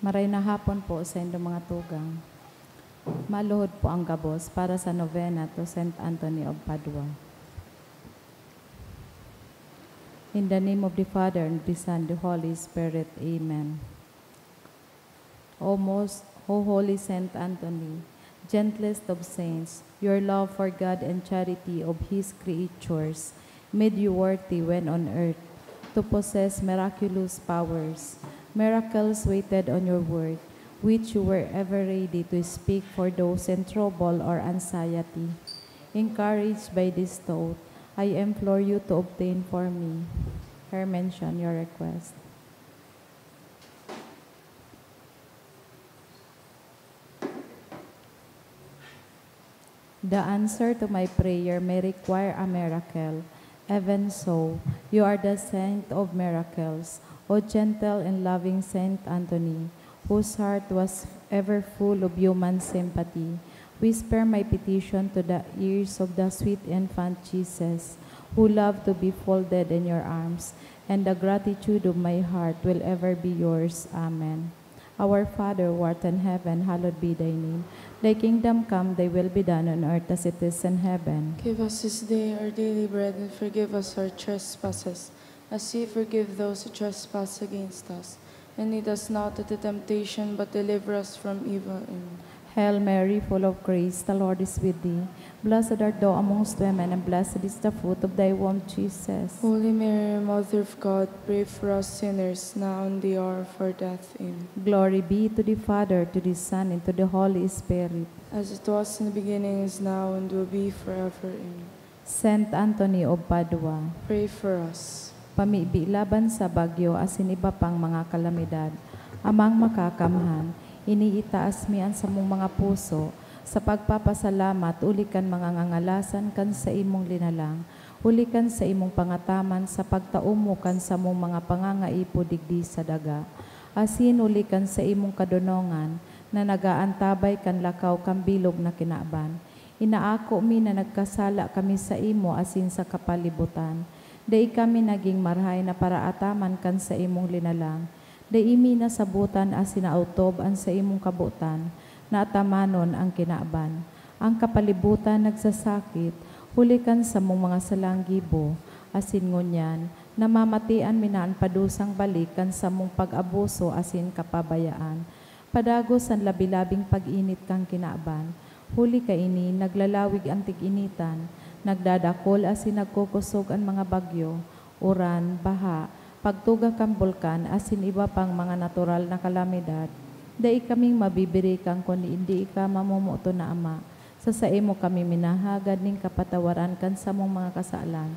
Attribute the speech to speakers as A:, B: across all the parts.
A: Maray na hapon po sa inyong mga tugang. Maluhod po ang gabos para sa novena to St. Anthony of Padua. In the name of the Father, and the Son, and the Holy Spirit. Amen. O holy St. Anthony, gentlest of saints, your love for God and charity of His creatures made you worthy when on earth to possess miraculous powers. Miracles waited on your word, which you were ever ready to speak for those in trouble or anxiety. Encouraged by this thought, I implore you to obtain for me. Here mention your request. The answer to my prayer may require a miracle. Even so, you are the saint of miracles, O gentle and loving Saint Anthony, whose heart was ever full of human sympathy. Whisper my petition to the ears of the sweet infant Jesus, who loved to be folded in your arms, and the gratitude of my heart will ever be yours. Amen. Our Father, who art in heaven, hallowed be thy name. Thy kingdom come, thy will be done on earth as it is in heaven.
B: Give us this day our daily bread, and forgive us our trespasses, as we forgive those who trespass against us. And lead us not into temptation, but deliver us from evil. Amen.
A: Hail Mary, full of grace, the Lord is with thee. Blessed art thou amongst women, and blessed is the fruit of thy womb, Jesus.
B: Holy Mary, Mother of God, pray for us sinners, now and the hour of our death. Amen.
A: Glory be to the Father, to the Son, and to the Holy Spirit.
B: As it was in the beginning, is now, and will be forever. Amen.
A: Saint Anthony of Padua,
B: Pray for us.
A: pamibi laban sa bagyo asin iba pang mga kalamidad, amang makakamhan, iniitaas mian sa mong mga puso, sa pagpapasalamat, ulikan mga ngangalasan kan sa imong linalang, ulikan sa imong pangataman sa pagtaumo kan sa mong mga pangangaipo digdi sa daga, asin ulikan sa imong kadunongan, na nagaantabay kan lakaw kan bilog na kinaaban. Inaako mi na nagkasala kami sa imo asin sa kapalibutan, dai kami naging marhay na paraataman kan sa imong linalang, dai imi nasabutan as sinautob an sa imong kabutan, na atamanon ang kinaaban. Ang kapalibutan nagsasakit, hulikan sa mong mga salanggibo, asin ngunyan, namamatian minaan padusang balikan sa mong pag-abuso asin kapabayaan. Padagos ang labilabing pag-init kang kinaaban, huli ka ini, naglalawig ang tig-initan, nagdadakol asin nagkukusog ang mga bagyo, uran, baha, pagtuga kang bulkan asin iba pang mga natural na kalamidad. Dai kaming mabibiri kang kundi hindi ka mamumuto na Ama. Sa saimo kami minahagad ning kapatawaran kan sa mong mga kasalan.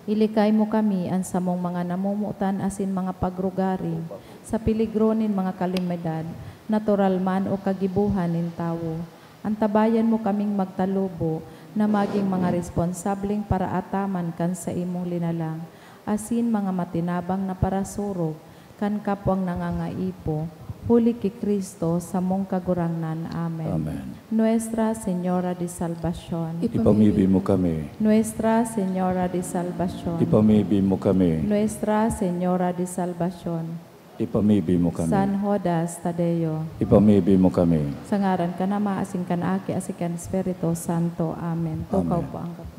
A: Ilikay mo kami an sa mong mga namumutan asin mga pagrugari, sa piligronin mga kalimidad, natural man o kagibuhan nin tawo. Antabayan mo kaming magtalubo, na maging mga responsableng para ataman kan sa imong linalang, asin mga matinabang na parasurog, kan kapwang nangangaipo, huli ki Kristo sa mong kagurangnan. Amen.
C: Amen.
A: Nuestra Señora de Salvación,
C: Ipamibig mo kami.
A: Nuestra Señora de Salvación,
C: Ipamibig mo kami.
A: Nuestra Señora de Salvación,
C: Ipamibig mo kami.
A: San Judas Tadeo,
C: Ipamibig mo kami.
A: sa ngaran ka na maasin kan aki asikan Espiritu Santo. Amen. Tukaw
C: Amen.
A: po ang gabi.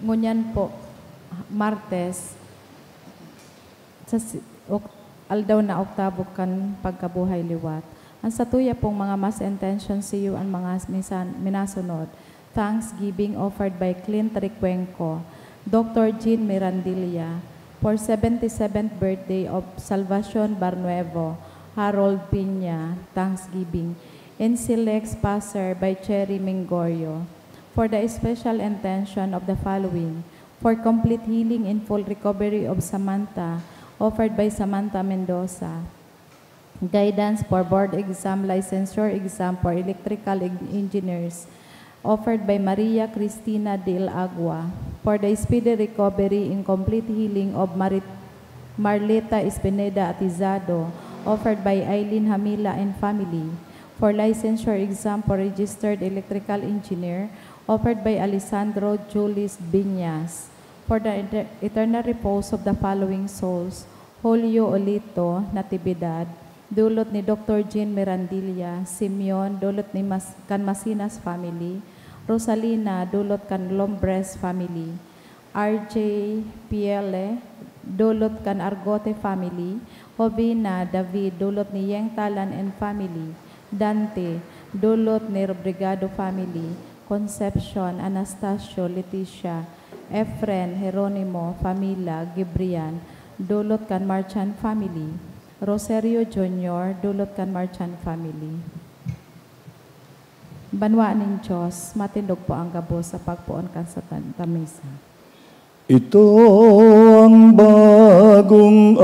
A: Ngunyan po, Martes, sa aldaw na oktabo kan pagkabuhay liwat. Ang satuya pong mga mass intention see you ang mga minasunod. Thanksgiving offered by Clint Recuenco, Dr. Jean Mirandilla, for 77th birthday of Salvacion Barnuevo, Harold Piña, Thanksgiving, and Silex Passer by Cherry Mingorio, for the special intention of the following, for complete healing and full recovery of Samantha, offered by Samantha Mendoza, guidance for board exam, licensure exam for electrical engineers, offered by Maria Cristina Del Agua, for the speedy recovery and complete healing of Marleta Espineda Atizado, offered by Eileen Hamila and family, for licensure exam for registered electrical engineer, offered by Alessandro Julis Biñas, for the eternal repose of the following souls, Julio Olito, Natividad, dulot ni Dr. Jean Mirandilla, Simeon, dulot ni Canmasinas family, Rosalina, dulot kan Lombres family, RJ Piele, dulot kan Argote family, Jovina David, dulot ni Yeng Talan and family, Dante, dulot ni Robrigado family, Concepcion, Anastasio, Leticia, Efren, Jeronimo, Famila, Gibrian, dulot kan Marchand family, Rosario Jr., dulot kan Marchand family. Banwa ng Diyos, matindog po ang gabos sa pagpuon kan sa tamisa.
C: Ito ang bagong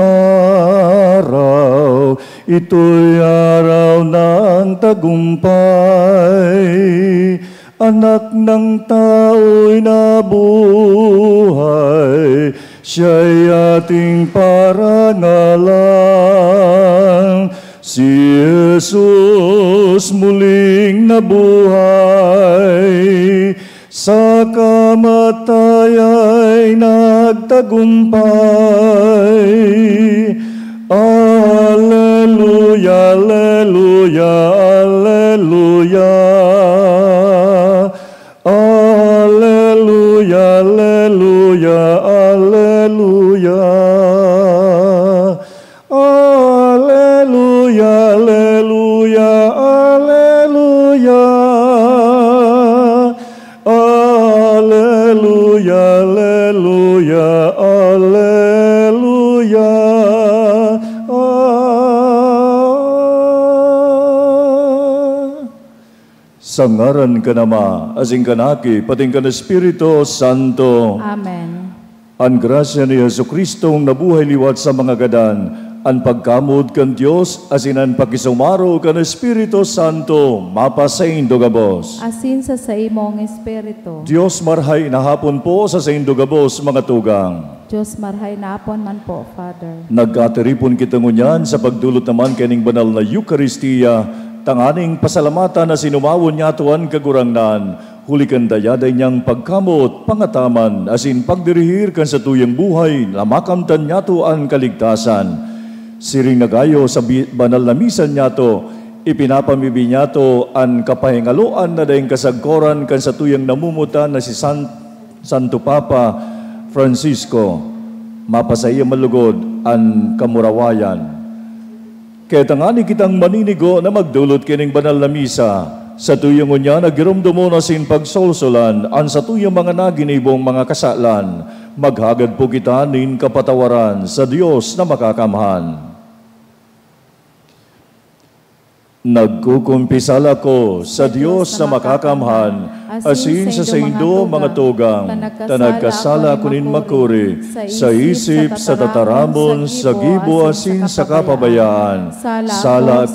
C: araw, ito'y araw ng tagumpay. Anak ng tao'y nabuhay, siya'y ating parangalan. Si Jesus muling nabuhay, sa kamatayay nagtagumpay. Alleluia, alleluia, alleluia. Alleluia, alleluia, alleluia. Alleluia, alleluia, alleluia. Alleluia, alleluia, alleluia. Sa ngaran ka nama, asing kanaki, pating ka na Espiritu Santo.
A: Amen.
C: Ang grasya ni Jesucristo nabuhay liwat sa mga gadan, ang pagkamod kan Dios asin ang pakisumaro kan Espiritu Santo mapasaindo gabos.
A: Asin sa imong espiritu.
C: Dios marhay na hapon po sa saindo gabos mga tugang.
A: Diyos marhay na apon man po, Father.
C: Nagkatiripon kita ngunyan sa pagdulot naman kaning banal na Eucharistia, tanganing pasalamatan na sinumawon niya tuan kagurangnan, hulikan dayaday niyang pagkamot, pangataman, asin pagdirihir kan sa tuyang buhay, lamakamtan niya to ang kaligtasan. Siring nagayo sa banal na misan niya to, ipinapamibi niya to ang kapahingaloan na dahing kasagkoran kan sa tuyang namumutan na si Santo Papa Francisco, mapasaya malugod ang kamurawayan. Kaya tangani kitang maninigo na magdulot kining banal na misa, sa tuyang unya nagirumdumo na sin pagsolsolan, ang sa tuyang mga naginibong mga kasalan, maghagad po kita nin kapatawaran sa Diyos na makakamhan. Nagkukumpisal ako sa Diyos na makakamhan, asin sa saindo mga tugang, tanagkasala kunin makuri, sa isip, sa tataramon, sa gibo, asin sa kapabayaan. Sala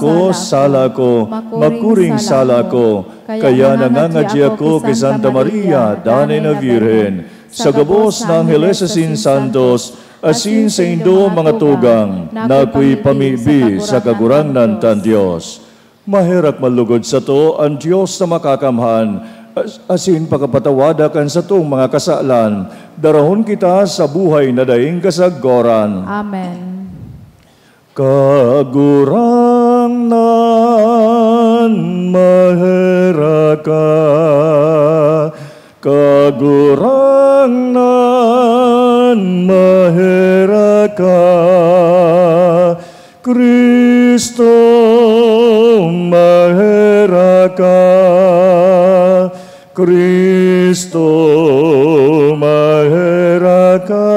C: ko, makuring sala ko, kaya nangangadya ako kay Santa Maria, Danay na Virhen, sa gabos ng Angeles asin Santos, asin sa indo mga tugang, na ako'y pamibi sa kagurangnan tan Diyos. Mahirak malugod sa to ang Diyos na makakamhan, asin pagkapatawadakan sa tong mga kasalan, darahon kita sa buhay na daing kasaggoran.
A: Amen.
C: Kagurangnan maheraka, kagurangnan maheraka, Kristo maheraka, Kristo maheraka,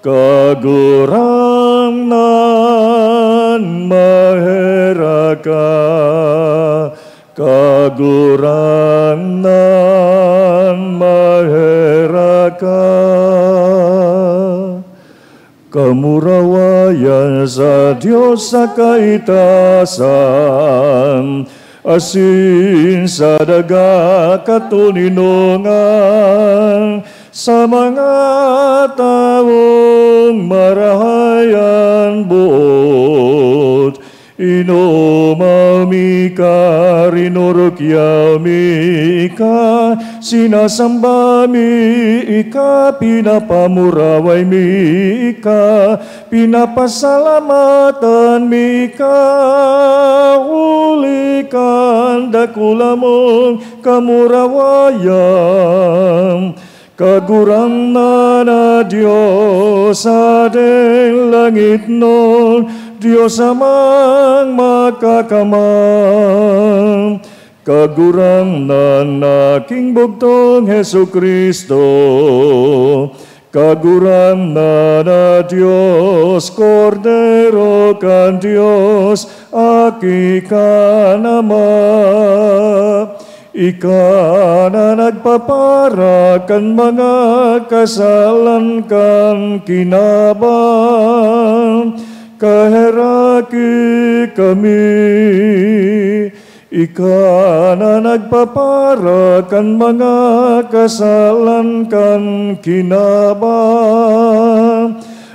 C: kagurangnan maheraka, kagurangnan maheraka. Kamurawayan sa Diyos sa kaitasan, asin sa daga katuninungan, sa mga taong marahayan buot, Inomamika, rinorokyamika, sinasamba mi ika, pinapamuraway mi ika, pinapasalamatan mi ika, ulikan dakulamong kamurawayan. Kagurang na Diyos sa deng langit nun, Diyos amang makakamang. Kagurang na aking bugtong Hesu Kristo, kagurang na Diyos, Kordero kan Diyos, aki ka naman. Ika na nagpapara kan mga kasalan kan kinabang, kaheraki kami. Ika na nagpapara kan mga kasalan kan kinabang,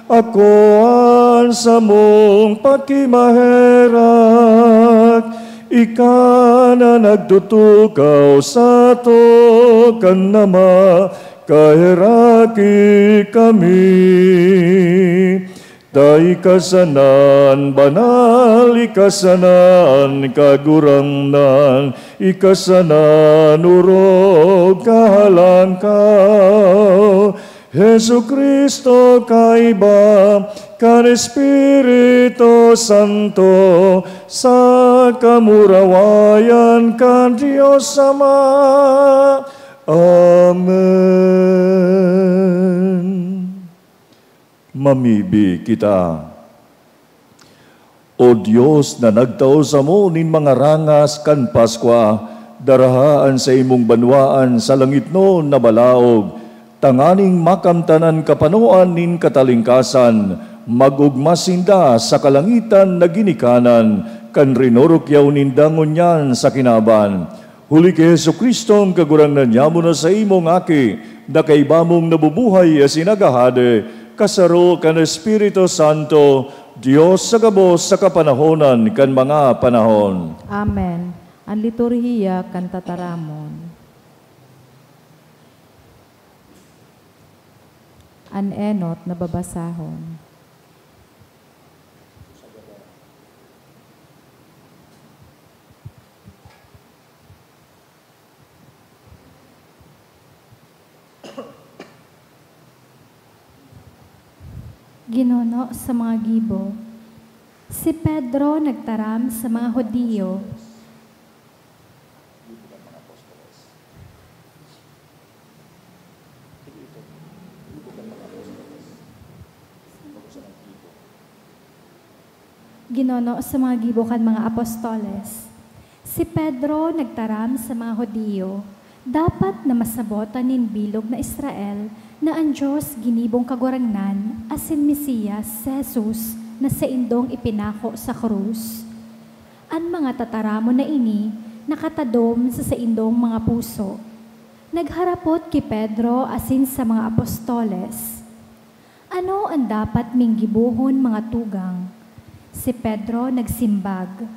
C: ako an sa mong pakimaherak. Ika na nagtutukaw sa to kan nama, kaheraki kami. Tay kasanan, banal ikasanan, kagurangnan, ikasanan, urog kahalangkaw. Hesu Kristo kaiba, kan Espiritu Santo, sa kamurawayan kan Diyos Ama. Amen. Mamibi kita. O Diyos na nagtao sa mo nin mga rangas kan Paskwa, darahaan sa imong banwaan sa langit no na balaog, tanganing makamtanan kapanuan nin katalingkasan, magugmasinda sa kalangitan na ginikanan, kan rinorokyaw nindangon yan sa kinaban. Huli kay Hesu Kristo ang kagurangnan niya mo na sa imong aki, na kaibamong nabubuhay as inagahade, kasaro kan Espiritu Santo, Diyos sa gabos sa kapanahonan kan mga panahon.
A: Amen. Ang liturhiya kan tataramon. An enot na babasahon.
D: Ginuno sa mga gibo. Si Pedro nagtaram sa mga Hudiyo. Ginuno sa mga gibo kan mga apostoles. Si Pedro nagtaram sa mga Hudiyo, dapat na masabotan nin bilog na Israel na ang Diyos ginibong kagurangnan asin Mesiyas si Jesus na sa indong ipinako sa krus. Ang mga tataramo na ini nakatadom sa indong mga puso. Nagharapot ki Pedro asin sa mga apostoles. Ano ang dapat minggibuhon mga tugang? Si Pedro nagsimbag,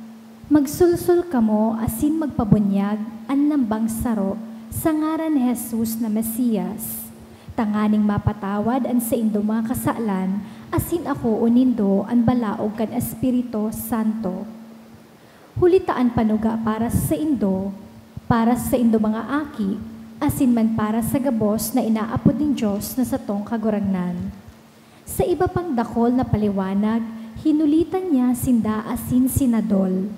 D: magsulsul kamo asin magpabunyag an nambang saro sa ngaran ni Jesus na Mesiyas. Tanganing mapatawad an sa indo mga kasalan, asin ako unindo ang balaog kan Espiritu Santo. Hulitaan panuga para sa indo mga aki, asin man para sa gabos na inaapod ng Diyos na sa tong kagurangnan. Sa iba pang dakol na paliwanag, hinulitan niya sinda asin sinadol.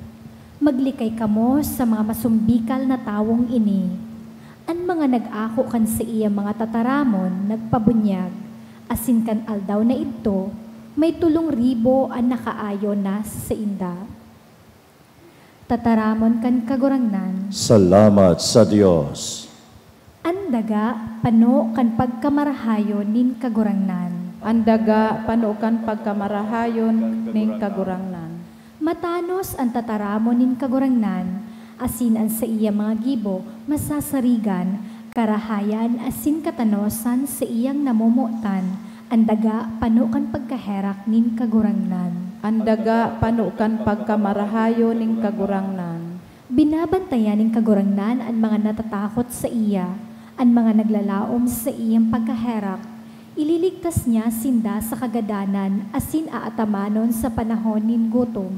D: Maglikay kamo sa mga masumbikal na tawong ini. Ang mga nag-ako kan sa iya mga tataramon, nagpabunyag, asin kan aldaw na ito, may 3,000 ang nakaayo na sa inda. Tataramon kan kagurangnan.
C: Salamat sa Diyos.
D: Andaga, pano kan pagkamarahayon nin kagurangnan.
A: Andaga, panukan pagkamarahayon ning kagurangnan.
D: Matanos ang tataramon nin kagurangnan, asin ang sa iya mga gibo, masasarigan, karahayan, asin katanosan sa iyang namumutan, andaga, panukan pagkaherak nin kagurangnan.
A: Andaga panukan pagkamarahayo ning kagurangnan.
D: Binabantayan ng kagurangnan ang mga natatakot sa iya, ang mga naglalaom sa iyang pagkaherak. Ililigtas niya sinda sa kagadanan, asin aatamanon sa panahon nin gutom.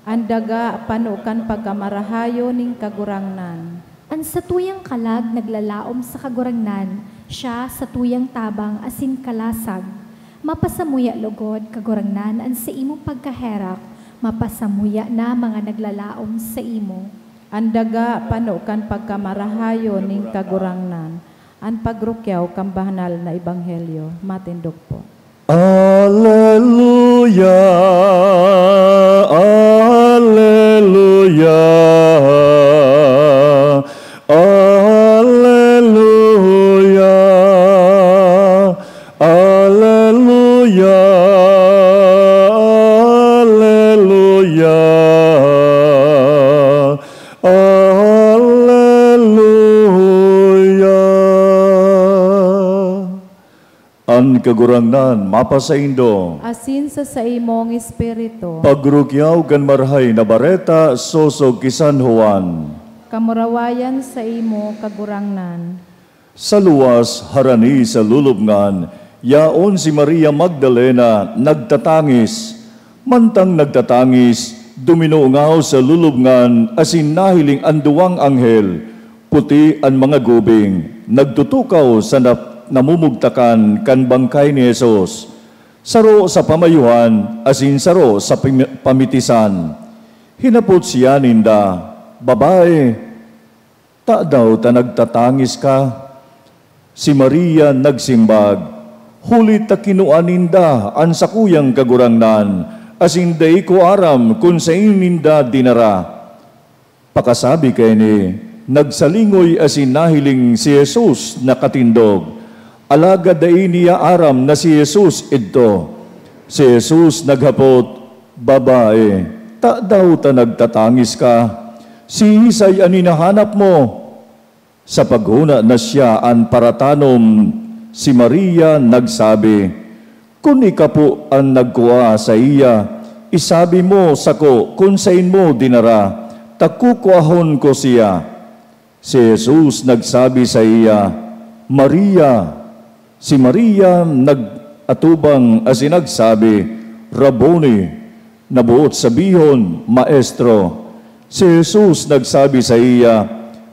A: Andaga panukan pagkamarahayo ning kagurangnan.
D: Ang sa tuyang kalag naglalaom sa kagurangnan, siya sa tuyang tabang asin kalasag. Mapasamuya lugod kagurangnan ang sa imong pagkaherak, mapasamuya na mga naglalaom sa imo.
A: Andaga panukan pagkamarahayo ning kagurangnan. An pagrukyaw kang bahanal na ebanghelyo. Matindog po.
C: Alleluia, Alleluia, Alleluia, Alleluia, Alleluia. An kagurangnan mapasaindo.
A: Asin sa imong espiritu.
C: Pagrukyaw kan marhay na bareta sosog kisan Juan.
A: Kamurawayan sa imo kagurangnan.
C: Sa luwas harani sa lulubngan, yaon si Maria Magdalena nagtatangis. Mantang nagtatangis, duminungaw sa lulubngan asin nahiling ang duwang anghel. Puti ang mga gubing, nagtutukaw sa namumugtakan kan bangkay ni Jesus. Saro sa pamayuhan, asin saro sa pamitisan. Hinapot siya ninda, babae, ta daw ta nagtatangis ka? Si Maria nagsimbag, huli ta kinuan ninda ang sakuyang kagurangnan, asin day ko aram kung sa ininda dinara. Pakasabi kay ni, nagsalingoy asin nahiling si Jesus nakatindog. Alaga day niya aram na si Jesus idto. Si Jesus naghapot, babae, ta daw ta nagtatangis ka? Si Isay ang hinahanap mo. Sa paghuna na siya ang paratanom, si Maria nagsabi, kung ikapo ang nagkuha sa iya, isabi mo sako kung sain mo dinara, takukuahon ko siya. Si Jesus nagsabi sa iya, Maria. Si Maria nag-atubang asin nagsabi, Rabboni, nabuot sabihon, Maestro. Si Jesus nagsabi sa iya,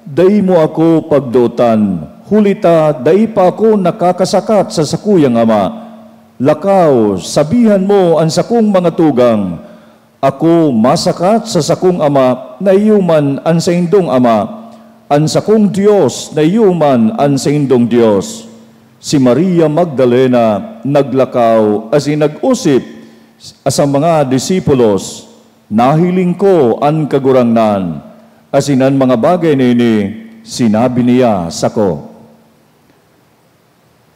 C: day mo ako pagdutan, hulita day pa ako nakakasakat sa sakuyang ama. Lakaw, sabihan mo ang sakong mga tugang, ako masakat sa sakong ama na iyuman ang sa indong ama, ang sakong Diyos na iyuman ang sa indong Diyos. Si Maria Magdalena naglakaw asin nag-usip sa mga disipulos, nahiling ko ang kagurangnan, asin ang mga bagay nini sinabi niya sako.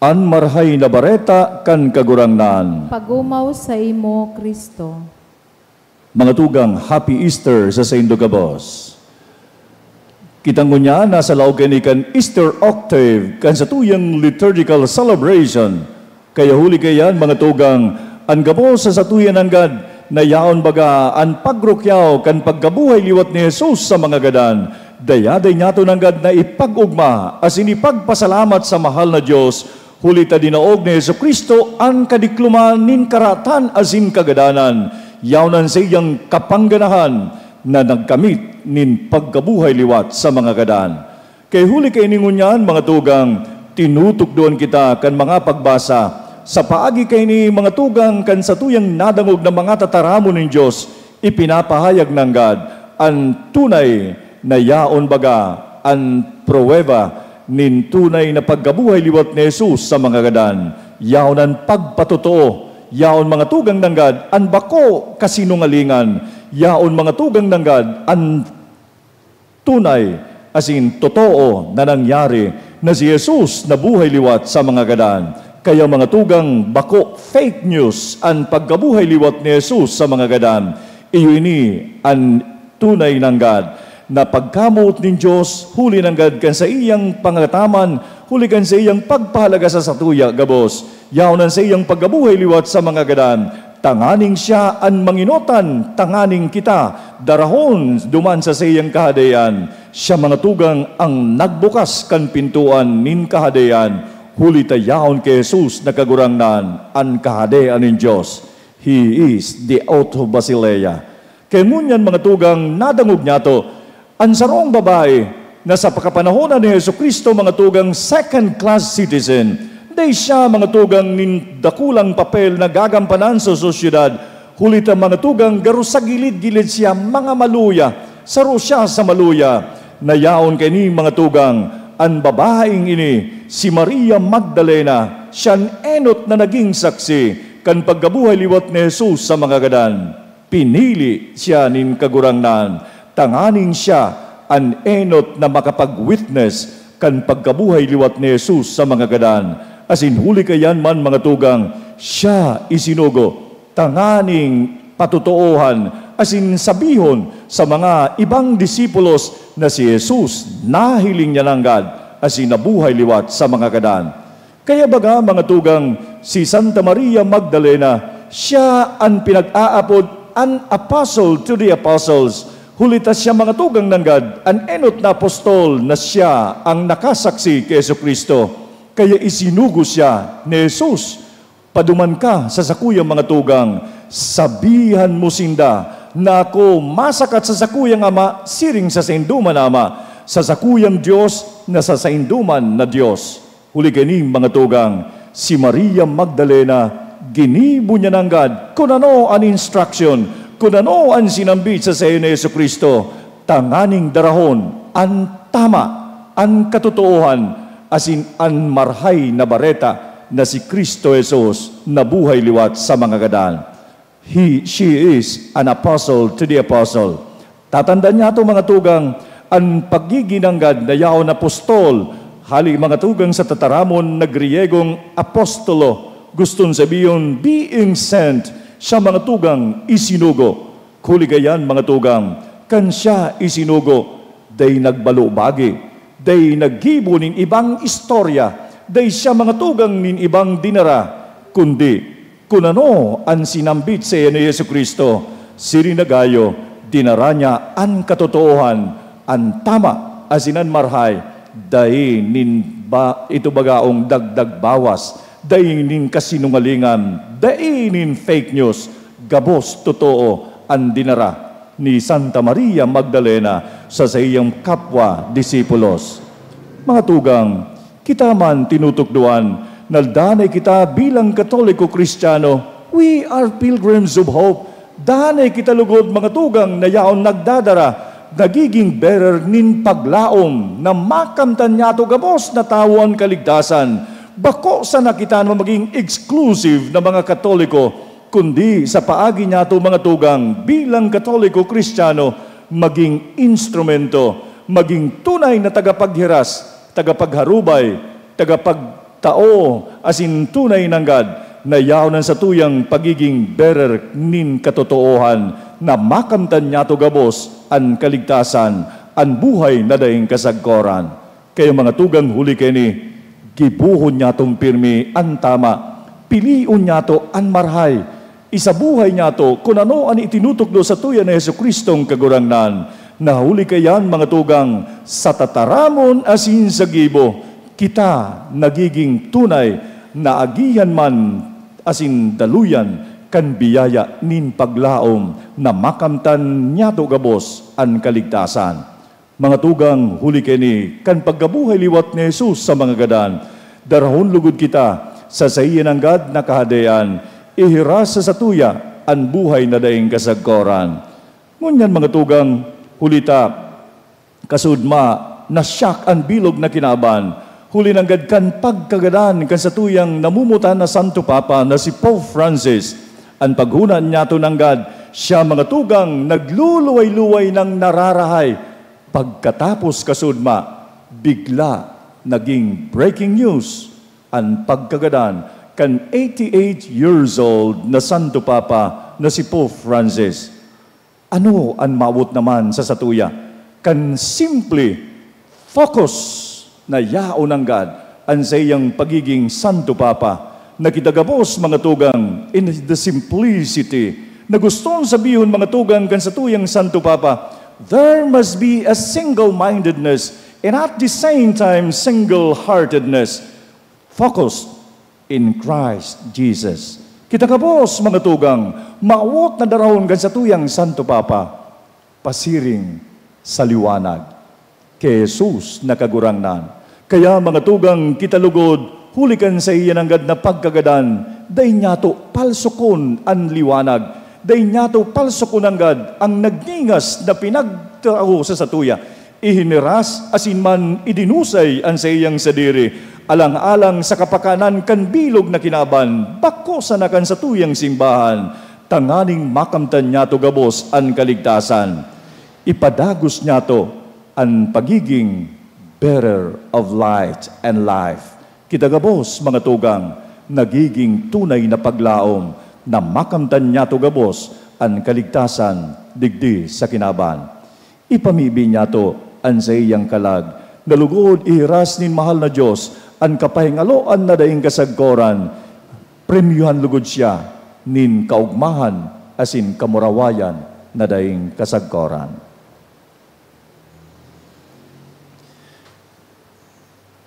C: An marhay na bareta kan kagurangnan.
A: Pagumaw sa imo, Kristo.
C: Mga tugang, Happy Easter sa Saint Dugabos. Kitang ngunya nasa laog ni kan Easter Octave kan sa tuyang liturgical celebration. Kaya huli kayan mga tugang, ang gabos sa satuyan ang gad na yaon baga ang pagrukyaw kan pagkabuhay liwat ni Jesus sa mga gadan. Dayaday niya ito ng gad na ipag-ugma as inipagpasalamat sa mahal na Diyos. Huli ta dinaog ni Jesucristo ang kadikluman nin karatan asin kagadanan. Yaonan sa iyang kapangganahan na nagkamit nin pagkabuhay liwat sa mga gadan. Kay huli kay ningunyan mga tugang, tinutukdoan kita kan mga pagbasa sa paagi kay ni mga tugang kan sa tuyang nadangog na mga tataramon ng Diyos, ipinapahayag ng God ang tunay na yaon baga, ang pruweba nin tunay na pagkabuhay liwat ni Jesus sa mga gadan. Yaon ang pagpatotoo, yaon mga tugang ng God, ang bako kasinungalingan, yaon mga tugang ng God, ang tunay asin totoo na nangyari na si Jesus na buhay liwat sa mga gadan. Kaya mga tugang bako fake news ang pagkabuhay liwat ni Jesus sa mga gadan. Iyo ini ang tunay ng God na pagkamot ng Diyos, huli ng God kan sa iyang pangataman, huli kan sa iyang pagpahalaga sa satuya, gabos. Yaonan sa iyang pagkabuhay liwat sa mga gadan, tanganing siya an manginotan, tanganing kita, darahon duman sa siyang kahadayan, siya mga tugang ang nagbukas kan pintuan nin kahadayan, huli tayaon kay Jesus na kagurangnan, an kahadayan nin Diyos. He is the out of Basileia. Kaya ngunyan mga tugang nadangog niya to, ang sarong babae na sa pagkapanahonan ni Yesu Kristo mga tugang second-class citizen, day siya mga tugang nin dakulang papel na gagampanan sa sosyedad, hulit ang mga tugang garo sa gilid-gilid siya mga maluya, saro siya sa maluya, nayaon kay ni mga tugang, ang babaeng ini, si Maria Magdalena, siyan enot na naging saksi, kan pagkabuhay liwat ni Jesus sa mga gadan, pinili siya nin kagurangnan, tanganing siya an enot na makapag-witness kan pagkabuhay liwat ni Jesus sa mga gadan. As in huli kayan man mga tugang, siya isinugo, tanganing patutoohan, as in sabihon sa mga ibang disipulos na si Jesus nahiling niya langgad, as in nabuhay liwat sa mga gadan. Kaya baga mga tugang, si Santa Maria Magdalena, siya ang pinag-aapod an apostle to the apostles. Hulitas siya mga tugang nanggad, an enot na apostol na siya ang nakasaksi kay Jesucristo. Kaya isinugo siya ni Jesus, paduman ka sa sakuyang mga tugang, sabihan mo sinda na ako masakat sa sakuyang ama, siring sa sainduman ama, sa sakuyang Diyos na sa sainduman na Diyos. Huli ganing mga tugang, si Maria Magdalena, ginibo niya nanggad, kung ano ang instruction, kung ano ang sinambit sa sayo ni Yesu Kristo, tanganing darahon, ang tama, ang katotohan, asin ang marhay na bareta na si Kristo Jesus na buhay liwat sa mga gadan. She is an apostle to the apostle. Tatandaan niya ito mga tugang, ang paggiginanggad na yaon apostol, hali mga tugang sa tataramon na Griegong apostolo, gustong sabihin being sent, siya mga tugang isinugo. Kuligayan mga tugang, kan siya isinugo, day nagbalubagi, day naggibo nin ibang istorya, day siya mga tugang nin ibang dinara, kundi kung ano ang sinambit sa ni Yesu Kristo, sirinagayo, dinara niya ang katotohan, ang tama, asinan marhay, day nin ba ito bagaong dagdag bawas, day nin kasinungalingan, day nin fake news, gabos totoo ang dinara ni Santa Maria Magdalena sa iyang kapwa disipulos. Mga tugang, kita man tinutukduan, naldanay kita bilang Katoliko Kristiyano, we are pilgrims of hope. Danay kita lugod mga tugang na yaon nagdadara, nagiging bearer nin paglaom na makamtan niya to gabos na tawon kaligtasan. Bako sa nakitaan mo maging exclusive na mga Katoliko, kundi sa paagi niya to mga tugang bilang Katoliko Kristiyano, maging instrumento, maging tunay na tagapaghiras, tagapagharubay, tagapagtao, asin tunay nanggad, na yaonan sa tuyang pagiging bearer nin katotoohan, na makamtan niya to gabos ang kaligtasan, ang buhay na daing kasagkoran. Kaya mga tugang huli kini, gibuhon niya tong pirmi ang tama, piliun niya to ang marhay, isabuhay niya to kung ano ang itinutukdo sa tuya na Yesu Kristong kagurangnan, na huli kayan mga tugang, sa tataramon asin sa gibo, kita nagiging tunay na agihan man asin daluyan kan biyaya nin paglaom na makamtan niya to gabos ang kaligtasan. Mga tugang huli kini kan paggabuhay liwat ni Jesus sa mga gadan, darahon lugod kita sa saiyan ang gad na kahadayan, ihirasa sa tuya ang buhay na daing kasagkoran. Ngunyan mga tugang hulita kasudma na siyak ang bilog na kinaban, huli ng gadkan pagkagadan kan sa tuyang namumutan na Santo Papa na si Pope Francis. Ang paghunan niya to ng gad, siya mga tugang nagluluway-luway ng nararahay. Pagkatapos kasudma, bigla naging breaking news ang pagkagadan kan 88 years old na Santo Papa na si Pope Francis. Ano ang mawot naman sa satuya? Kan simply focus na yaon ng God ang sa iyang pagiging Santo Papa, nakitagapos mga tugang in the simplicity na gustong sabihin mga tugang kan sa tuyang Santo Papa, there must be a single-mindedness and at the same time single-heartedness focused in Christ Jesus. Kitagapos mga tugang, maawot na darahon kan sa tuyang Santo Papa, pasiring sa liwanag kay Jesus na kagurangnan. Kaya mga tugang kitalugod, hulikan sa iyan ang gad na pagkagadan, day nyato palsokon ang liwanag, day nyato palsokon ang gad ang nagningas na pinagtao sa satuya, ihiniras asin man idinusay ang sa iyang sadiri, alang-alang sa kapakanan kan bilog na kinaban, bako sa nakan sa tuyang simbahan, tanganing makamtan nyato gabos ang kaligtasan. Ipadagos nyato ang pagiging bearer of light and life. Kitagabos mga tugang, nagiging tunay na paglaom na makamtan niya to gabos ang kaligtasan digdi sa kinaban. Ipamibi niya to ang sa iyang kalag, nalugod ihiras nin mahal na Diyos, ang kapahingaloan na daing kasagkoran, premyuhan lugod siya nin kaugmahan asin kamurawayan na daing kasagkoran.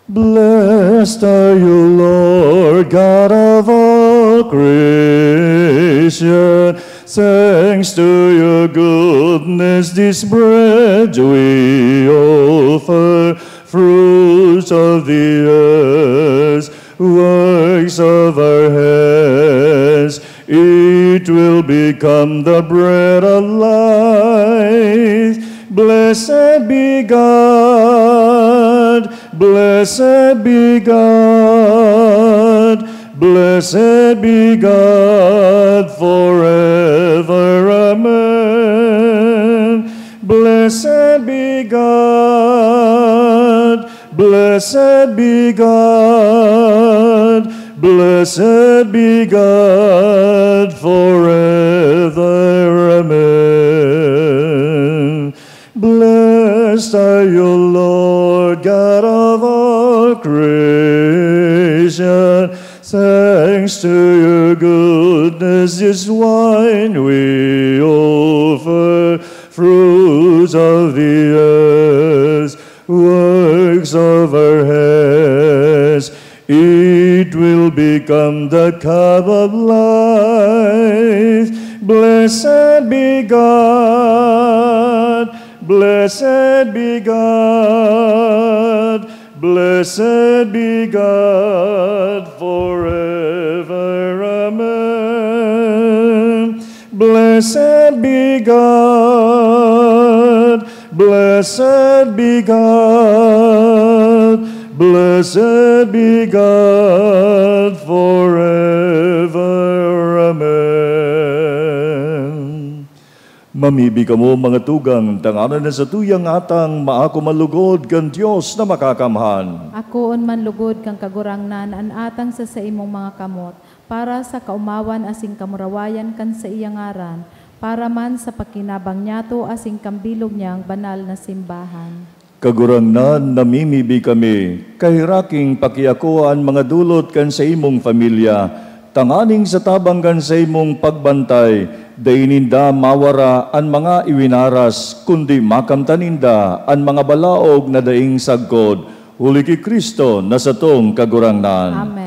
C: Blessed are you, Lord, God of all creation. Thanks to your goodness, this bread we offer, fruits of the earth, works of our hands. It will become the bread of life. Blessed be God. Blessed be God, blessed be God forever, amen. Blessed be God, blessed be God, blessed be God forever, amen. Blessed are you, Lord, God of all creation. Thanks to your goodness, this wine we offer, fruits of the earth, works of our hands. It will become the cup of life. Blessed be God. Blessed be God, blessed be God forever, amen. Blessed be God, blessed be God, blessed be God forever, amen. Mamibi ka mo mga tugang, tanganan na sa tuyang atang maako malugod kan Diyos na makakamhan.
A: Akoon man lugod kang kagurangnan an atang sa imong mga kamot, para sa kaumawan asing kamurawayan kan sa iyang ngaran, para man sa pakinabang niyato asing kambilog niyang banal na simbahan.
C: Kagurangnan, namimibi kami, kahiraking pakiakuan mga dulot kan sa imong pamilya, tanganing sa tabang kan sa imong pagbantay, daininda mawara an mga iwinaras, kundi makamtaninda an mga balaog na daing sagkod, huli ki Kristo na sa tong kagurangnan.
A: Amen.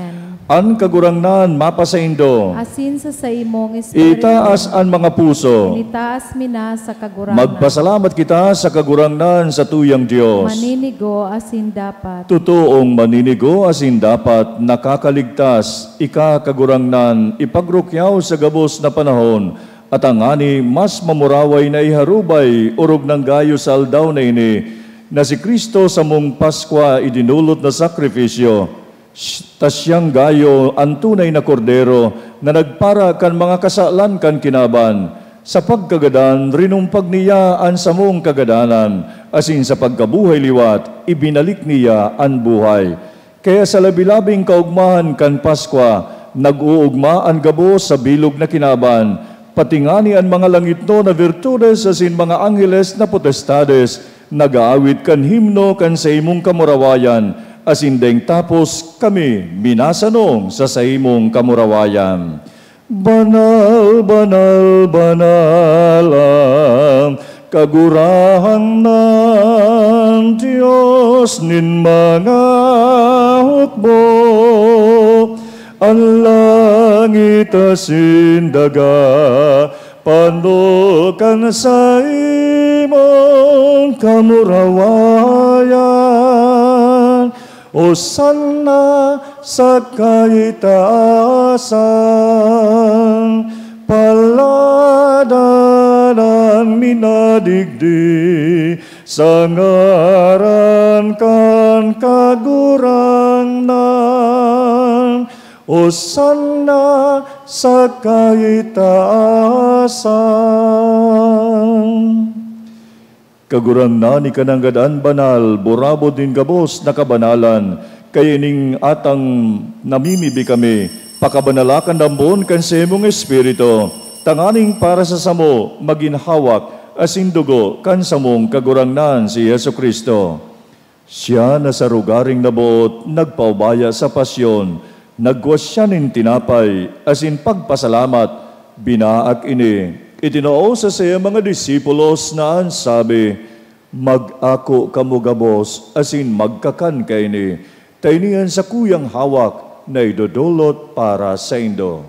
C: An kagurangnan mapasaindo,
A: Asin sa imong espiritu,
C: itaas an mga puso,
A: initaas mina sa kagurangnan.
C: magpasalamat kita sa kagurangnan sa tuyang Diyos.
A: Maninigo asin dapat.
C: Totoong maninigo asin dapat nakakaligtas, ikakagurangnan, ipagrukyaw sa gabos na panahon, at ang ani mas mamuraway na iharubay, urog ng gayo sa aldaw na ini, na si Kristo sa mong Paskwa idinulot na sakripisyo, tas siyang gayo ang tunay na kordero na nagpara kan mga kasalan kan kinaban. Sa pagkagadan, rinumpag niya ang samong kagadanan, asin sa pagkabuhay liwat, ibinalik niya ang buhay. Kaya sa labilabing kaugmahan kan Paskwa, nag-uugma ang gabos sa bilog na kinaban, patingani ang mga langit no na virtudes asin mga angheles na potestades, nag-aawit kan himno kan sa imong kamurawayan, asindeng tapos kami minasanong sa saimong kamurawayan. Banal, banal, banal ang kagurahan ng Diyos nin mga hukbo. Ang langit asin daga, panukan sa imong kamurawayan. O sana sa kaitaasan, paladanan minadigdi, sa ngaran kan kagurangnan. O sana sa kaitaasan. Kagurangnan ni kananggadaan banal, burabo din gabos na kabanalan, kaya ning atang namimibi kami, pakabanalakan dambon kan sa imong Espiritu, tanganing para sa samo, maginhawak, asin dugo, kan samong kagurangnan si Yesu Kristo. Siya na sa rugaring nabuot, nagpaubaya sa pasyon, nagwasyanin tinapay, asin pagpasalamat, binaak ini. Itinoo sa siya mga disipulos na ansabi, mag-ako kamugabos, asin magkakan kaini, taynian sa kuyang hawak na idodolot para sa indo.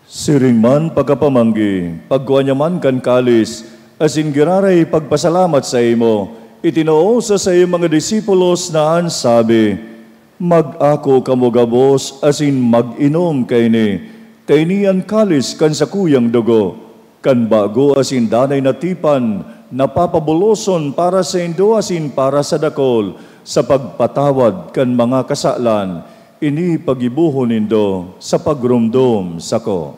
C: Siring man pagkapamanggi, pagkuanyaman kan kalis, asin giraray pagpasalamat sa imo, itinoo sa iyong mga disipulos na ansabi, mag-ako kamugabos, asin mag-inom kaini, taynian kalis kan sa kuyang dugo, kan bago asin danay na tipan, napapabuloson para sa indo asin para sa dakol, sa pagpatawad kan mga kasalan, ini pagibuhon nindo sa pagrumdom sako.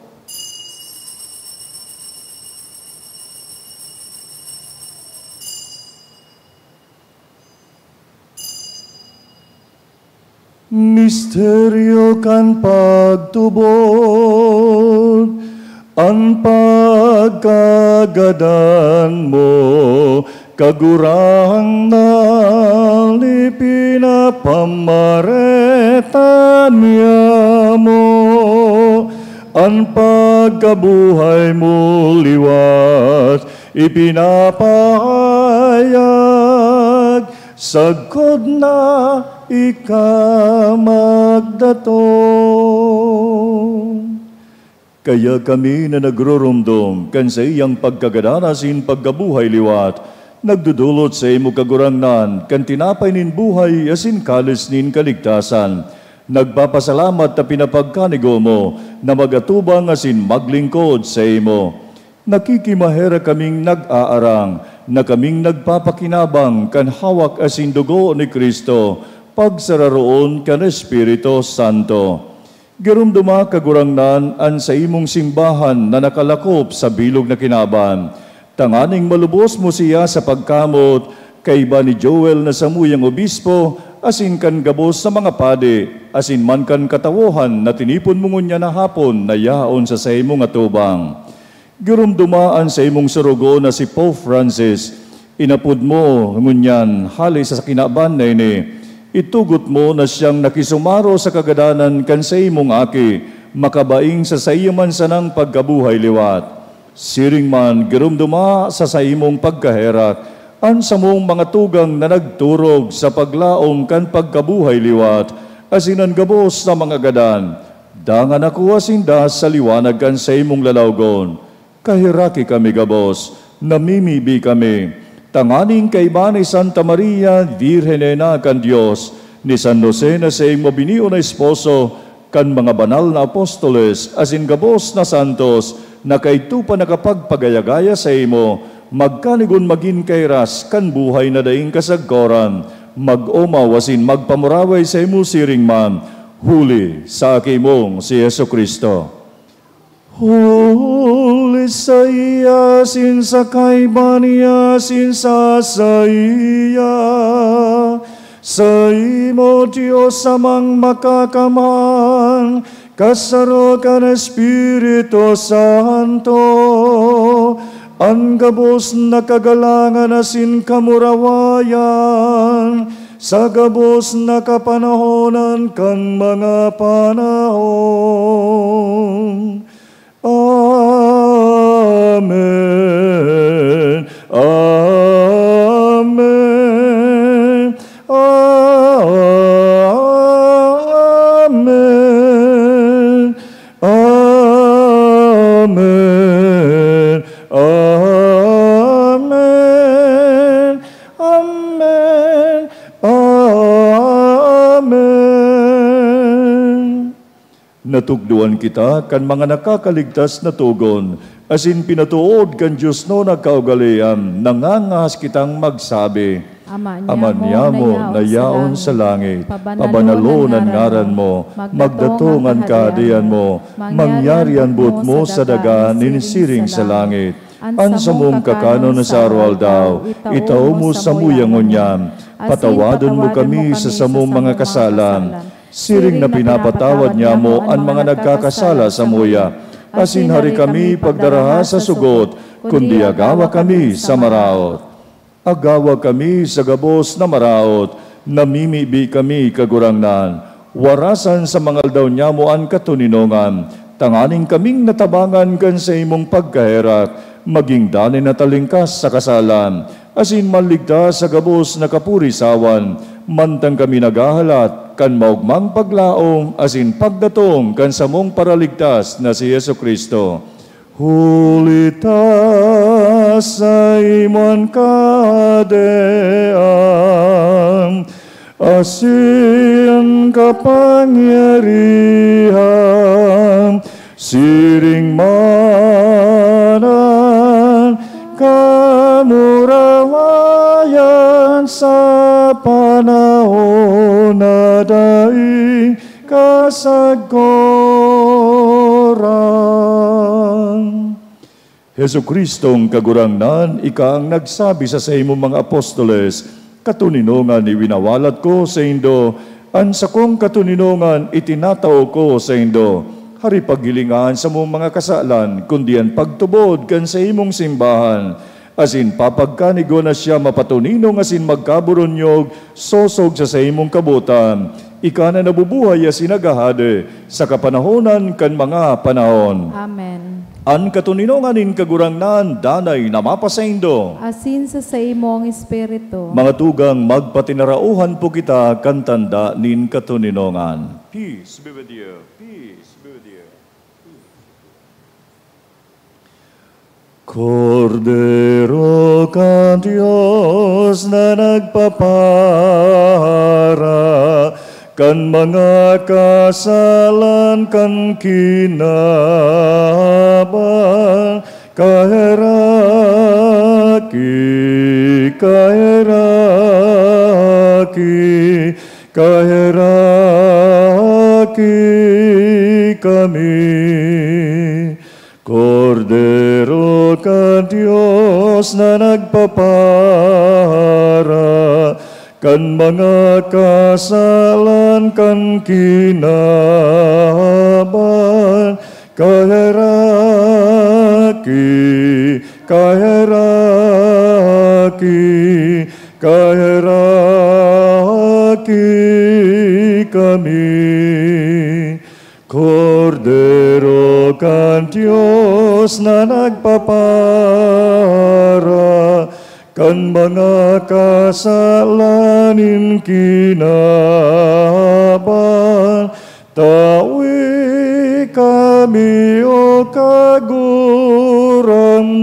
C: Misteryo kan pagtubod, ang pagkagadan mo, kagurang ipinapamareta niya mo, ang pagkabuhay mo liwat, ipinapahayag, sagkod na ikamagdato. Kaya kami na nagrurumdom kan sa iyang pagkagadanasin pagkabuhay liwat, nagdudulot sa imo kagurangnan, kan tinapay nin buhay asin kalis nin kaligtasan. Nagpapasalamat na pinapagkanigo mo na magatubang asin maglingkod sa imo. Nakikimahera kaming nag-aarang, na kaming nagpapakinabang kan hawak asin dugo ni Kristo, pagsararoon kan Espiritu Santo. Girumduma kagurangnan an sa imong simbahan na nakalakop sa bilog na kinaban. Tanganing malubos mo siya sa pagkamot, kay ba ni Joel na samuyang obispo, asin kan gabos sa mga padi, asin man kan katawuhan na tinipon mo ngunya na hapon na yaon sa imong atubang. Girumdumaan sa imong surugo na si Pope Francis, inapod mo ngunyan hali sa kinaban na ini, itugot mo na siyang nakisumaro sa kagadanan kan sa imong aki, makabaing sa sayaman sanang pagkabuhay liwat. Siring man, girumduma sa imong pagkaherak, an sa mong mga tugang na nagturog sa paglaom kan pagkabuhay liwat, asinan gabos na mga gadan, dangan ako asindas sa liwanag kan sa imong lalawgon. Kahiraki kami gabos, namimibi kami, tanganing kay ba ni Santa Maria, Virgen na kan Diyos, ni San Jose na sa iyong mabiniyo na esposo, kan mga banal na apostoles, asin gabos na santos, na kay tupa nakapagpagayagaya sa imo, magkanigon magin kairas, kan buhay na daing kasagkoran, mag-umaw asin magpamuraway sa imo siring man, huli sa akimong si Yesu Kristo. Huli sa iya, sin sa kaiban niya, sin sa iya. Sa imo, Diyos amang makakaman, kasaro kan Espiritu Santo, ang gabos na kagalangan asin kamurawayan, sa gabos na kapanahonan kang mga panahon. Amen. Amen. Amen. Amen. Amen. Amen. Amen. Natugduan kita kan mga nakakaligtas na tugon, asin pinatuod kan Diyos no nagkaugalian, nangangahas kitang magsabi, Ama niyamo na yaon sa langit, pabanalunan ngaran mo, magdatungan kaadian mo, mangyarian but mo sa daga, ninisiring sa langit. Ansa mong kakano na sa arwal daw, itaw mo sa muyangon patawadon mo kami sa samong mga kasalan. Siring na pinapatawad niya mo ang mga nagkakasala sa muya. Asin hari kami pagdaraha sa sugot, kundi agawa kami sa maraot. Agawa kami sa gabos na maraot, namimibi kami kagurangnan. Warasan sa mga aldaw niya mo ang katuninongan, tanganing kaming natabangan kan sa imong pagkaherak, maging dani na talingkas sa kasalan, asin maligtas sa gabos na kapurisawan, mantang kami nagahalat, kan maugmang paglaong, asin pagdatong kan samong paraligtas na si Yesu Kristo. Hulita sa imong kadean, asin kapangyarihan, siring manan, kamurawayan sa panahon na daing kasagkoran. Hesu Kristong kagurangnan, ika ang nagsabi sa imong mga apostoles, katuninongan iwinawalat ko sa indo, an sa kong katuninongan itinatao ko sa indo. Hari paghilingan sa mong mga kasalan, kundi ang pagtubod kan sa imong simbahan. Asin papagkanigo na siya mapatuninong asin magkaburonyog, sosog sa imong kabutan. Ika na nabubuhay asin nagahade sa kapanahonan kan mga panahon.
A: Amen.
C: An katuninonganin kagurangnan, danay na mapasaindo.
A: Asin sa imong espiritu.
C: Mga tugang magpatinarauhan po kita kan tanda nin katuninongan. Peace be with you. Peace be with you. Cordero ka Diyos na nagpapara, kan mga kasalan kan kinabang, kahiraki, kahiraki, kahiraki kami. Cordero ka Diyos na nagpapara, kan mga kasalan kan kinabang, kahiraki, kahiraki, kahiraki kami. Cordero ka Diyos na nagpapara, kan mga kasalanin kinabang, tawi kami o kaguram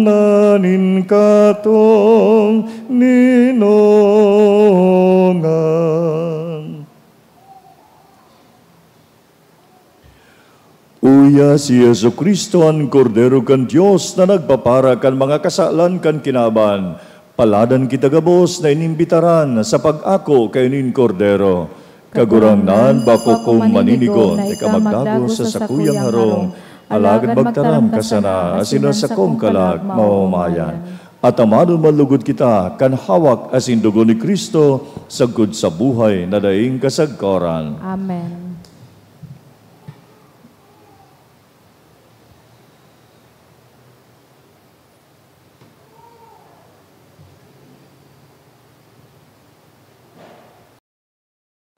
C: nanin katong ninongan. Uya si Yesu Kristo ang Kordero kan Diyos na nagpapara kan mga kasalan kan kinaban. Paladan kita gabos na inimbitaran sa pag-ako kay nin Kordero. Kagurangnan bako kong maninigon, ika magdago sa sakuyang harong, alagad magtaram ka sana, asino sa kong kalag maumayan. At amadon malugod kita, kan hawak asin dugo ni Kristo, sagod sa buhay na daing kasagkoran.
A: Amen.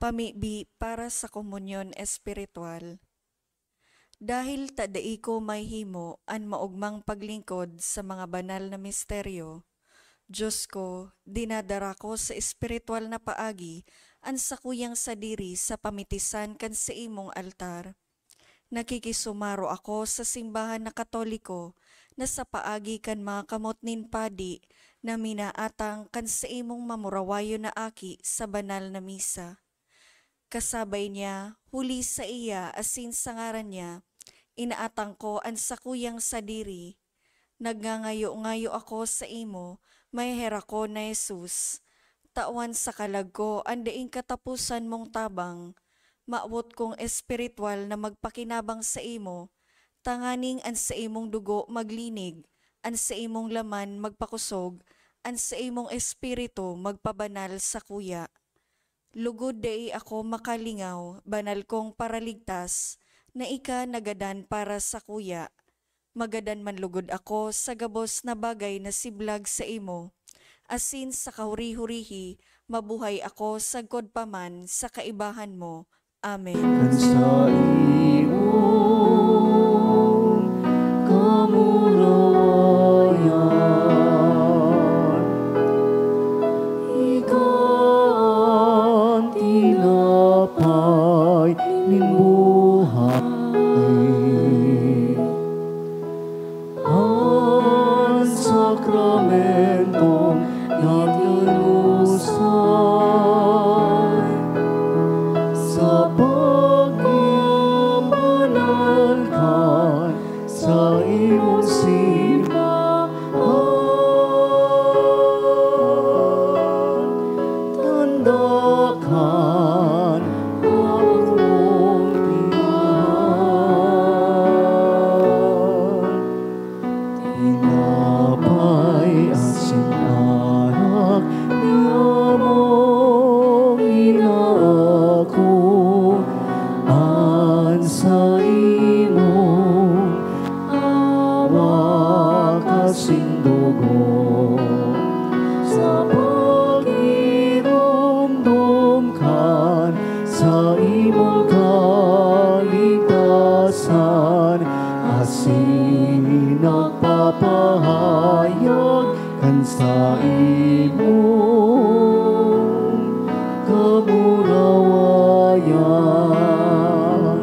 E: Pamibi para sa komunyon espiritual. Dahil tadai ko may himo an maugmang paglingkod sa mga banal na misteryo, Diyos ko, dinadara ko sa espiritual na paagi an sakuyang sadiri sa pamitisan kan sa imong altar. Nakikisumaro ako sa simbahan na Katoliko na sa paagi kan mga kamot nin padi na minaatang kan sa imong mamurawayo na aki sa banal na misa. Kasabay niya, huli sa iya asin sa ngaran niya, inaatang ko ang sakuyang sadiri. Nagngangayo-ngayo ako sa imo, may hera ko na Jesus. Tawan sa kalag ko, andaing katapusan mong tabang. Maawot kong espiritual na magpakinabang sa imo, tanganing an sa imong dugo maglinig, an sa imong laman magpakusog, an sa imong espiritu magpabanal sa kuya. Lugod dai ako makalingaw, banal kong paraligtas, na ika nagadan para sa kuya. Magadan man lugod ako sa gabos na bagay na siblag sa imo. Asin sa kahuri-hurihi, mabuhay ako sagkod paman sa kaibahan mo. Amen.
C: Kansa imong kamurawayan, ikan tinapay ning buhay, ang sakramentong nagdarusay sa pagkabanalkan sa imong simbahan. Tandakan akong tiyahan, tinapay asin anak niyamong inaako, an sa imong awa kasing dugo, sa pagirumdum kan sa imong kaligtasan, asin nagpapahayag kan sa imong kamurawayan.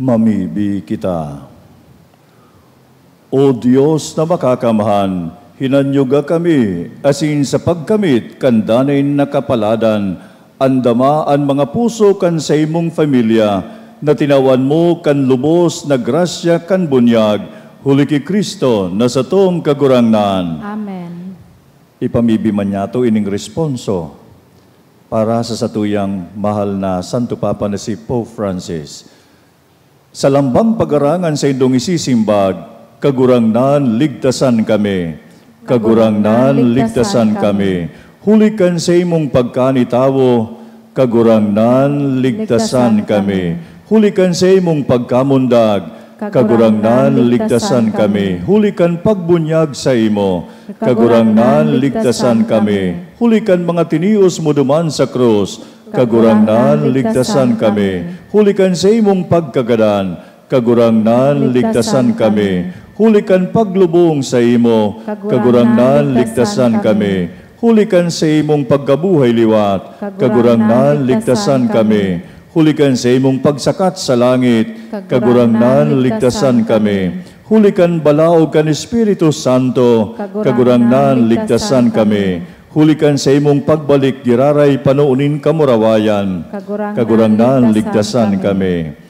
C: Mamibi kita. O Diyos na makakamhan, hinanyuga kami, asin sa pagkamit, kandanin nakapaladan, andama ang mga puso kan sa imong pamilya, na tinawan mo kan lubos na grasya kan bunyag, huli ki Kristo, na sa tong kagurangnan.
A: Amen.
C: Ipamibi man niya to ining responso para sa satuyang mahal na Santo Papa na si Pope Francis. Sa lambang pag-arangan sa indong isisimbag, kagurangnan ligtasan kami. Kagurangnan ligtasan kami. Hulikan sa imong pagkanitawo, kagurangnan ligtasan kami. hulikan sa imong pagkamundag, kagurangnan, ligtasan kami, hulikan pagbunyag sa imo, kagurangnan, ligtasan kami, hulikan mga tinios mo duman sa krus, kagurangnan, ligtasan kami, hulikan sa imong pagkagadan, kagurangnan, ligtasan kami, hulikan paglubong sa imo, kagurangnan, ligtasan kami, hulikan sa imong pagkabuhay liwat, kagurangnan, ligtasan kami, hulikan sa imong pagsakat sa langit, kagurangnan, ligtasan kami. Hulikan balaog kan Espiritu Santo, kagurangnan, ligtasan kami. Hulikan sa imong pagbalik, diraray panuunin kamurawayan, kagurangnan, ligtasan kami.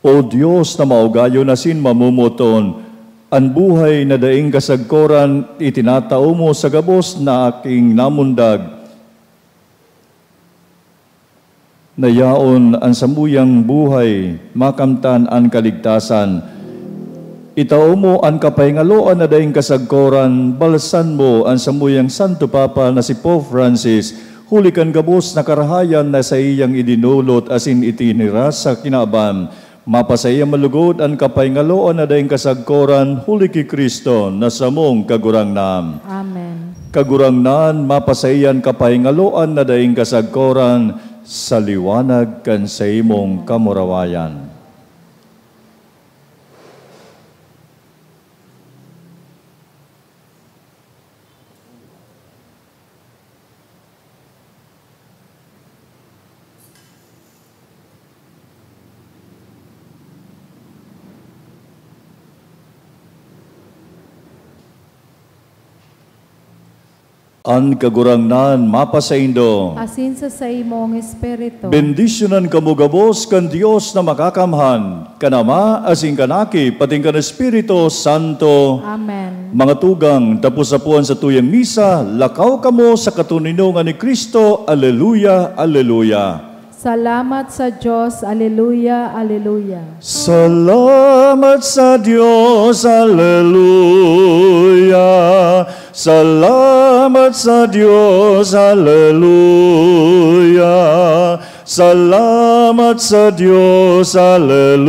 C: O Diyos na maugayo na sin mamumuton, ang buhay na daing kasagkoran, itinatao mo sa gabos na aking namundag, nayaon ang sambuyang buhay, makamtan ang kaligtasan. Itao mo ang kapahingaloan na daing kasagkoran, balsan mo ang sambuyang Santo Papa na si Pope Francis, hulikan gabos na karahayan na sa iyang idinulot asin itinira sa kinaban. Mapasayang malugod ang kapahingaloan na daing kasagkoran, huli ki Kristo na samong kagurangnan.
A: Amen.
C: Kagurangnan, mapasayan kapahingaloan na daing kasagkoran, sa liwanag kan sa imong kamurawayan. Ang kagurangnan mapasaindo.
A: Asin sa imong espiritu.
C: Bendisyonan kamo gabos kan Dios na makakamhan, kanama asin kanaki, pating kan Espiritu Santo.
A: Amen.
C: Mga tugang, tapos sa puan sa tuyang misa, lakaw kamo sa katuninongan ni Kristo. Alleluia, alleluia.
A: Salamat sa Diyos. Alleluia, alleluia.
C: Salamat sa Diyos, alleluia. Salamat sa Diyos, alleluia. Salamat sa Diyos, alleluia.